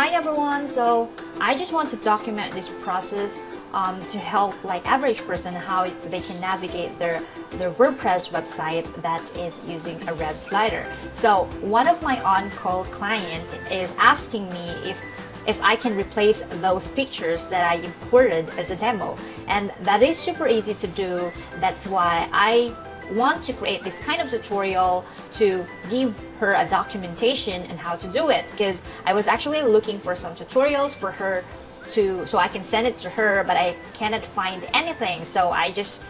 Hi everyone, so I just want to document this process to help like average person how they can navigate their WordPress website that is using a Rev Slider. So one of my on-call client is asking me if I can replace those pictures that I imported as a demo, and that is super easy to do. That's why I want to create this kind of tutorial to give her a documentation and how to do it, because I was actually looking for some tutorials for her so I can send it to her, but I cannot find anything, so I just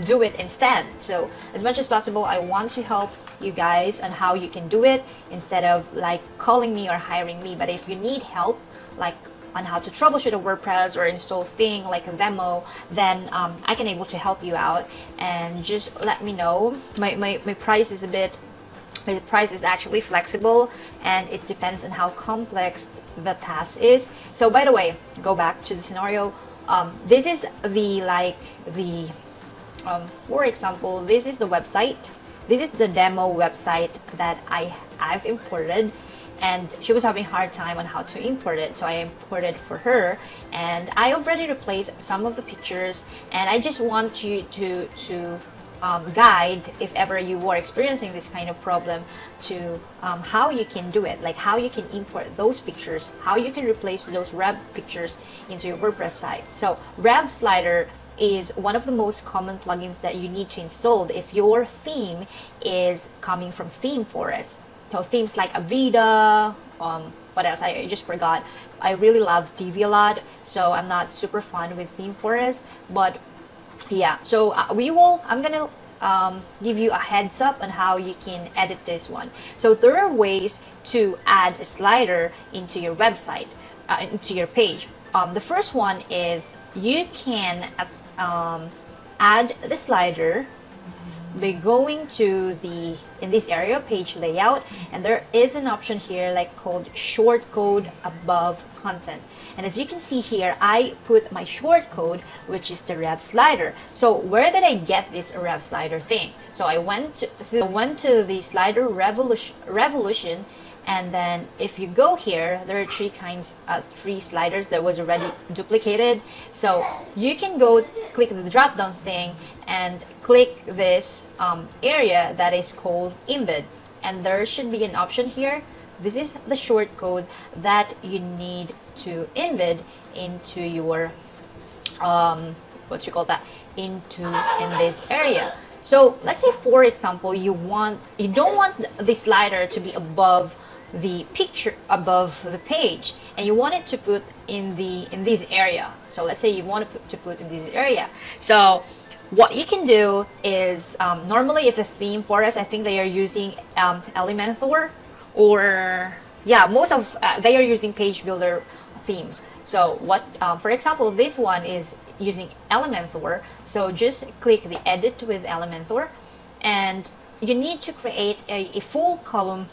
do it instead. So as much as possible, I want to help you guys on how you can do it instead of like calling me or hiring me. But if you need help like on how to troubleshoot a WordPress or install thing like a demo, then I can able to help you out, and just let me know. My price is my price is actually flexible, and it depends on how complex the task is. So by the way, go back to the scenario. This is for example, this is the website. This is the demo website that I've imported, and she was having a hard time on how to import it, so I imported for her, and I already replaced some of the pictures, and I just want you to guide if ever you were experiencing this kind of problem to how you can do it, like how you can import those pictures, how you can replace those Rev pictures into your WordPress site. So Rev Slider is one of the most common plugins that you need to install if your theme is coming from ThemeForest. So themes like Envato, what else? I just forgot. I really love TV a lot, so I'm not super fun with ThemeForest, but yeah. So I'm gonna give you a heads up on how you can edit this one. So there are ways to add a slider into your website, into your page. The first one is you can add the slider by going to in this area page layout, and there is an option here like called short code above content, and as you can see here, I put my short code, which is the Rev Slider. So where did I get this Rev Slider thing? So I went to the Slider Revolution, and then if you go here, there are three sliders that was already duplicated. So you can go click the drop down thing and click this area that is called embed, and there should be an option here. This is the short code that you need to embed into your in this area. So let's say, for example, you don't want the slider to be above the picture, above the page, and you want it to put in this area. So let's say you want to put in this area. So what you can do is normally if a ThemeForest, I think they are using Elementor, or yeah, most of they are using page builder themes. So what for example, this one is using Elementor, so just click the edit with Elementor, and you need to create a full column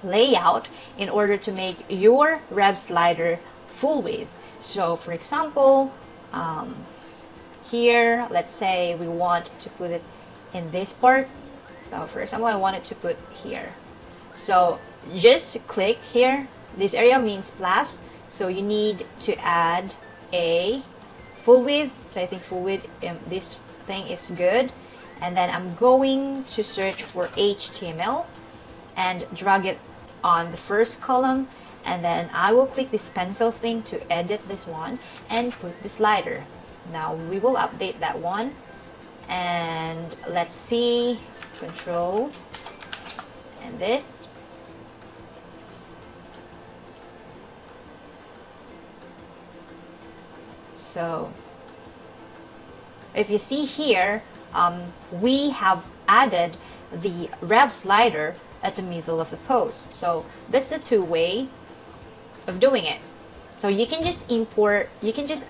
layout in order to make your Rev Slider full width. So for example, here, let's say we want to put it in this part. So for example, I want it to put here. So just click here. This area means plus, so you need to add a full width. So I think full width, this thing is good. And then I'm going to search for HTML and drag it on the first column, and then I will click this pencil thing to edit this one and put the slider. Now we will update that one, and let's see, control and this. So if you see here, we have added the Rev Slider at the middle of the post. So that's the two-way of doing it. So you can just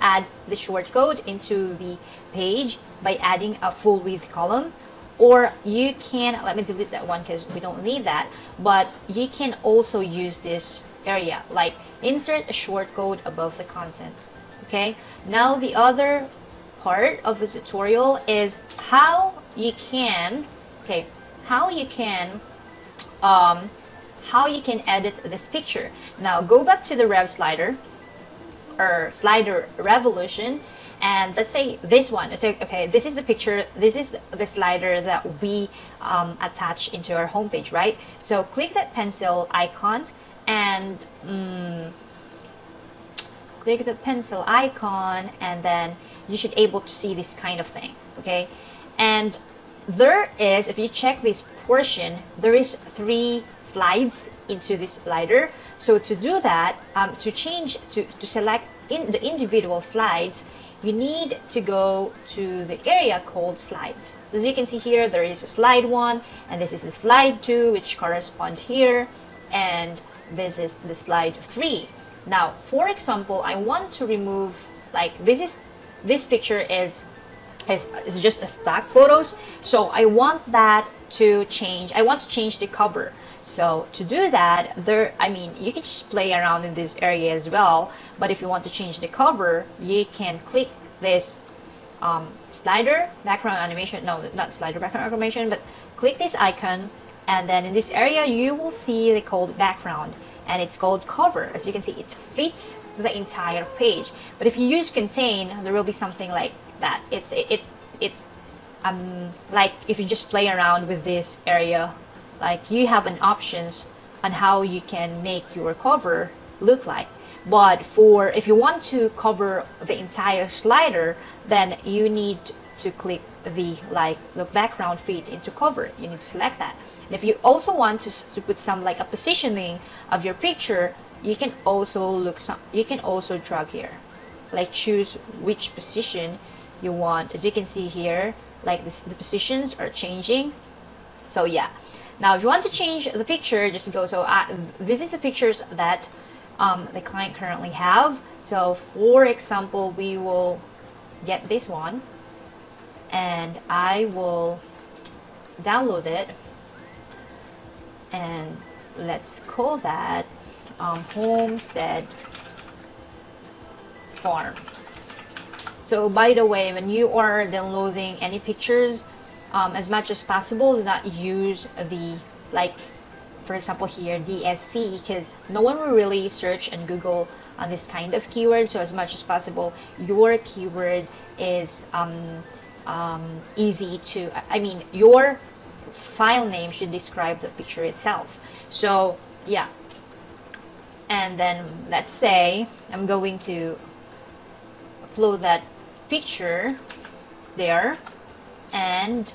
add the short code into the page by adding a full width column, or you can, let me delete that one because we don't need that, but you can also use this area, like insert a short code above the content. Okay, now the other part of the tutorial is how you can how you can edit this picture. Now go back to the Rev Slider or Slider Revolution, and let's say this one. So okay, this is the picture, this is the slider that we attach into our homepage, right? So click that pencil icon and click the pencil icon, and then you should able to see this kind of thing. Okay, and there is, if you check this portion, there is 3 slides into this slider. So to do that, to change, to select in the individual slides, you need to go to the area called slides. So as you can see here, there is a slide 1, and this is the slide 2, which correspond here, and this is the slide 3. Now, for example, I want to remove, like, this picture is just a stock photos, so I want that to change. I want to change the cover. So to do that, you can just play around in this area as well, but if you want to change the cover, you can click this slider background animation, no, not slider background animation, but click this icon, and then in this area you will see the called background, and it's called cover. As you can see, it fits the entire page. But if you use contain, there will be something like that. Like if you just play around with this area, like you have an options on how you can make your cover look like. But for if you want to cover the entire slider, then you need to click the background fit into cover. You need to select that. And if you also want to put some like a positioning of your picture, you can also drag here, like choose which position you want. As you can see here, like the positions are changing. So yeah, now if you want to change the picture, just go. So this is the pictures that the client currently have. So for example, we will get this one, and I will download it, and let's call that Homestead Farm. So by the way, when you are downloading any pictures, as much as possible, do not use the, like, for example here, DSC, because no one will really search and Google on this kind of keyword. So as much as possible, your keyword is easy to, your file name should describe the picture itself. So yeah, and then let's say I'm going to upload that picture there, and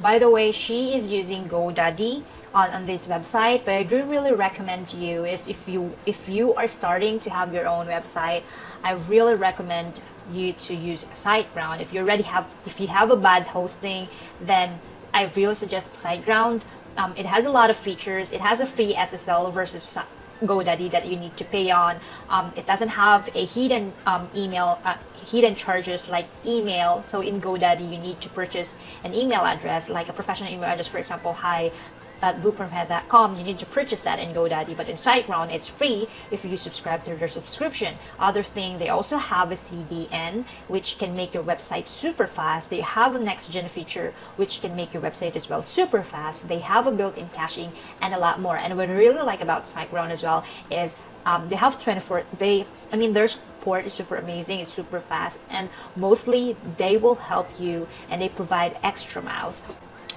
by the way, she is using GoDaddy on this website, but I do really recommend you, if you are starting to have your own website, I really recommend you to use SiteGround. If you have a bad hosting, then I really suggest SiteGround. It has a lot of features. It has a free SSL versus GoDaddy that you need to pay on. It doesn't have a hidden hidden charges like email. So in GoDaddy, you need to purchase an email address, like a professional email address, for example, hi@bookfromhead.com. You need to purchase that in GoDaddy, but in SiteGround, it's free if you subscribe to their subscription. Other thing, they also have a CDN, which can make your website super fast. They have a next-gen feature, which can make your website as well super fast. They have a built-in caching and a lot more. And what I really like about SiteGround as well is they have 24. Their support is super amazing. It's super fast, and mostly they will help you, and they provide extra miles.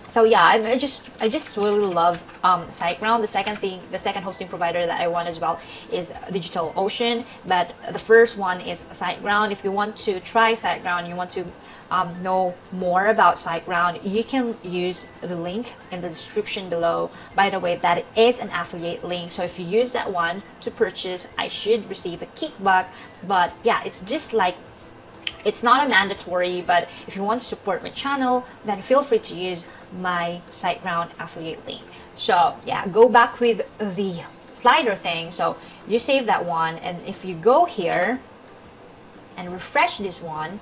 So yeah, I just really love SiteGround. The second hosting provider that I want as well is DigitalOcean, but the first one is SiteGround. If you want to try SiteGround, you want to know more about SiteGround, you can use the link in the description below. By the way, that is an affiliate link, so if you use that one to purchase, I should receive a kickback. But yeah, it's just like, it's not a mandatory, but if you want to support my channel, then feel free to use my SiteGround affiliate link. So yeah, go back with the slider thing. So you save that one, and if you go here and refresh this one,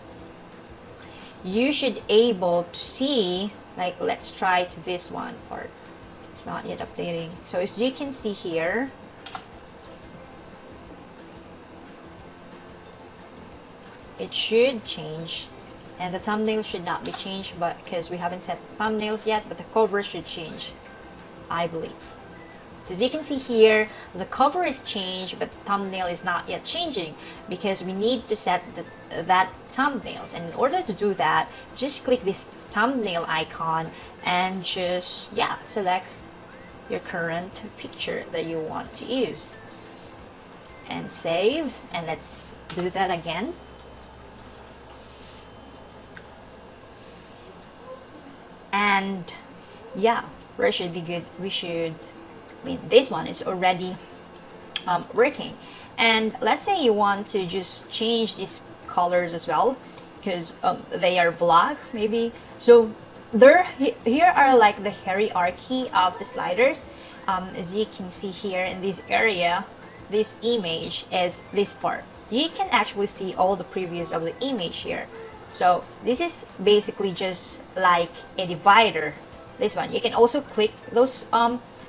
you should able to see, like, let's try to this one part. It's not yet updating. So as you can see here, it should change And the thumbnail should not be changed, but because we haven't set thumbnails yet, but the cover should change, I believe. So as you can see here, the cover is changed, but thumbnail is not yet changing because we need to set that thumbnails. And in order to do that, just click this thumbnail icon and just, yeah, select your current picture that you want to use. And save, and let's do that again. And yeah, we should be good. This one is already working. And let's say you want to just change these colors as well because they are black maybe. So here are like the hierarchy of the sliders. As you can see here in this area, this image is this part. You can actually see all the previews of the image here. So this is basically just like a divider. This one, you can also click those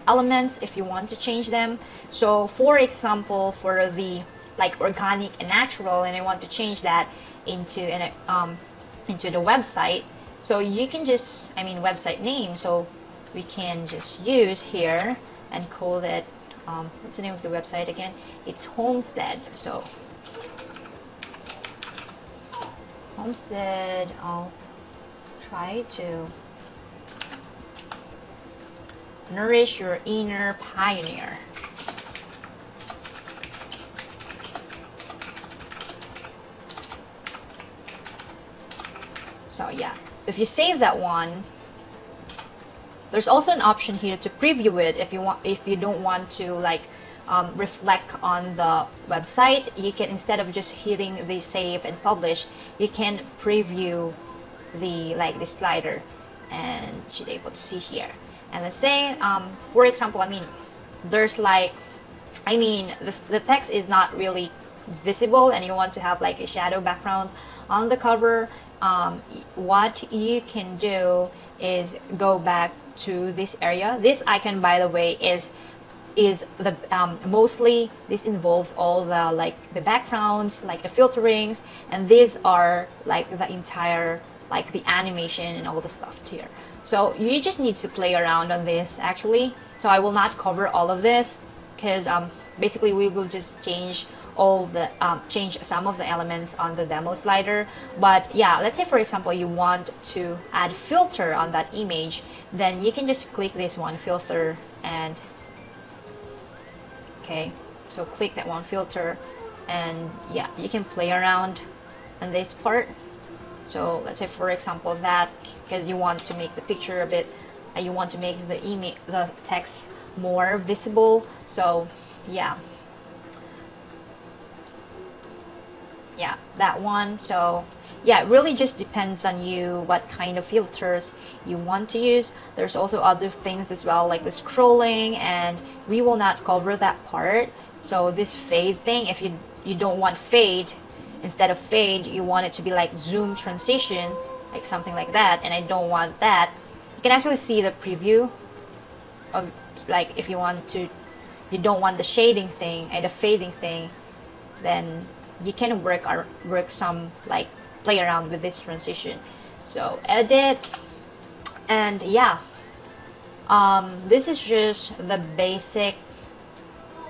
elements if you want to change them. So for example, for the like organic and natural, and I want to change that into the website, so you can just, website name, so we can just use here and call it what's the name of the website again? It's Homestead. So Homestead, I'll try to nourish your inner pioneer. So yeah, so if you save that one, there's also an option here to preview it if you don't want to like reflect on the website. You can, instead of just hitting the save and publish, you can preview the slider, and you should be able to see here. And let's say for example, there's like the text is not really visible and you want to have like a shadow background on the cover. What you can do is go back to this area. This icon, by the way, is the mostly this involves all the backgrounds, like the filterings, and these are like the entire the animation and all the stuff here. So you just need to play around on this actually. So I will not cover all of this because basically we will just change some of the elements on the demo slider. But yeah, let's say for example you want to add filter on that image, then you can just click this one, filter, and okay, so click that one, filter, and yeah, you can play around on this part. So let's say for example that, because you want to make the picture a bit, you want to make the text more visible. So yeah, that one. So yeah, it really just depends on you what kind of filters you want to use. There's also other things as well, like the scrolling, and we will not cover that part. So this fade thing, if you don't want fade, instead of fade you want it to be like zoom transition, like something like that, and I don't want that. You can actually see the preview of, like, if you don't want the shading thing and the fading thing, then you can work some like play around with this transition. So edit, and yeah, this is just the basic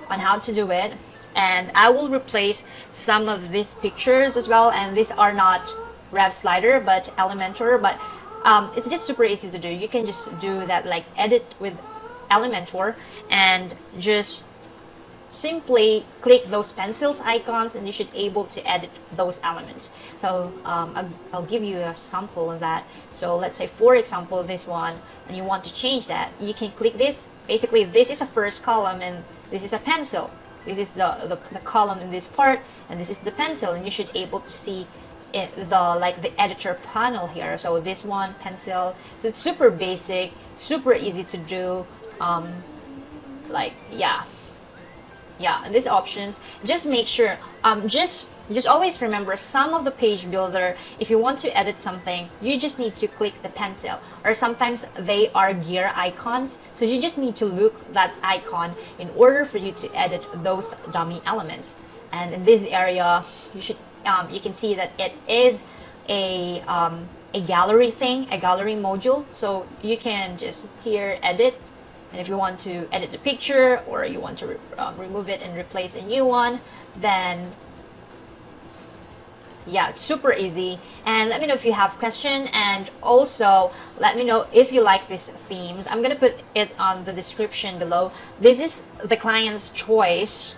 on how to do it. And I will replace some of these pictures as well, and these are not Rev Slider but Elementor, but it's just super easy to do. You can just do that, like edit with Elementor, and just simply click those pencils icons and you should able to edit those elements. So I'll give you a sample of that. So let's say for example this one, and you want to change that, you can click this. Basically this is a first column and this is a pencil. This is the column in this part, and this is the pencil, and you should able to see the editor panel here. So this one, pencil. So it's super basic, super easy to do. And these options, just make sure, just always remember, some of the page builder, if you want to edit something, you just need to click the pencil, or sometimes they are gear icons, so you just need to look that icon in order for you to edit those dummy elements. And in this area, you can see that it is a gallery thing, a gallery module. So you can just here edit, and if you want to edit the picture or you want to remove it and replace a new one, then yeah, it's super easy. And let me know if you have question, and also let me know if you like these themes. I'm gonna put it on the description below. This is the client's choice.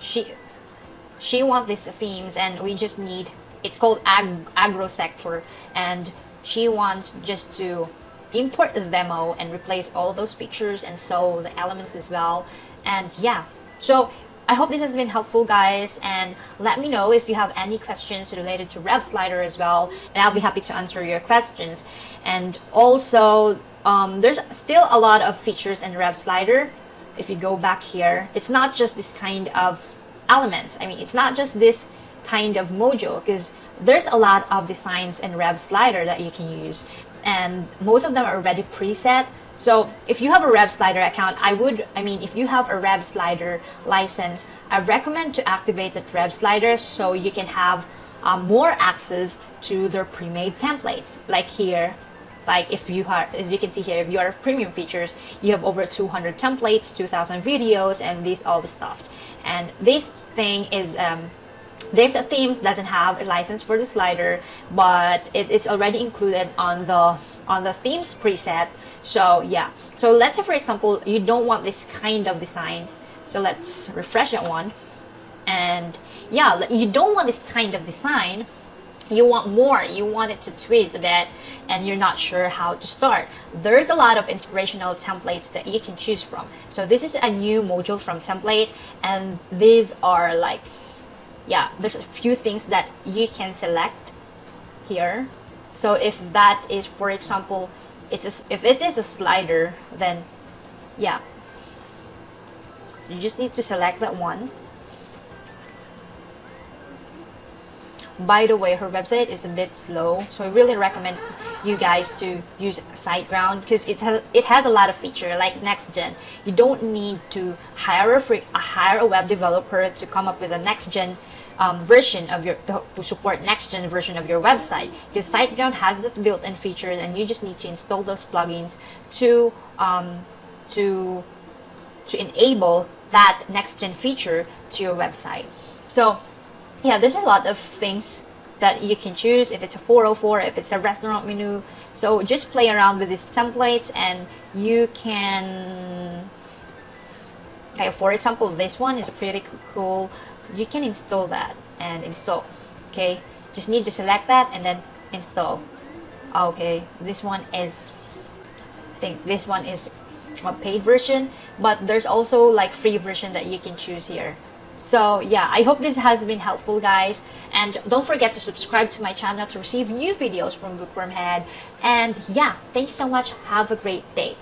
She wants these themes, and we just need, it's called agro sector, and she wants just to import the demo and replace all those pictures and so the elements as well. And yeah, so I hope this has been helpful, guys, and let me know if you have any questions related to Rev Slider as well, and I'll be happy to answer your questions. And also there's still a lot of features in Rev Slider. If you go back here, it's not just this kind of elements. I mean, it's not just this kind of module, because there's a lot of designs in Rev Slider that you can use, and most of them are already preset. So if you have a Rev Slider account, if you have a Rev Slider license, I recommend to activate that Rev Slider so you can have more access to their pre-made templates. Like here, like if you are, as you can see here, if you are premium features, you have over 200 templates, 2,000 videos, and all the stuff. And this thing is this themes doesn't have a license for the slider, but it is already included on the themes preset. So yeah, so let's say for example you don't want this kind of design, so let's refresh that one. And yeah, you don't want this kind of design, you want more, you want it to twist a bit, and you're not sure how to start. There's a lot of inspirational templates that you can choose from. So this is a new module from template, and these are like, yeah, there's a few things that you can select here. So if that is, for example, if it is a slider, then yeah, you just need to select that one. By the way, her website is a bit slow, so I really recommend you guys to use SiteGround, because it has a lot of feature like next gen. You don't need to hire a web developer to come up with a next gen version of your to support next gen version of your website, because SiteGround has that built-in features, and you just need to install those plugins to enable that next gen feature to your website. So yeah, there's a lot of things that you can choose, if it's a 404, if it's a restaurant menu. So just play around with these templates, and you can, okay, for example, this one is pretty cool. You can install that and install. Okay, just need to select that and then install. Okay, this one is, I think this one is a paid version, but there's also like free version that you can choose here. So yeah, I hope this has been helpful, guys, and don't forget to subscribe to my channel to receive new videos from Bookworm Head. And yeah, thank you so much. Have a great day.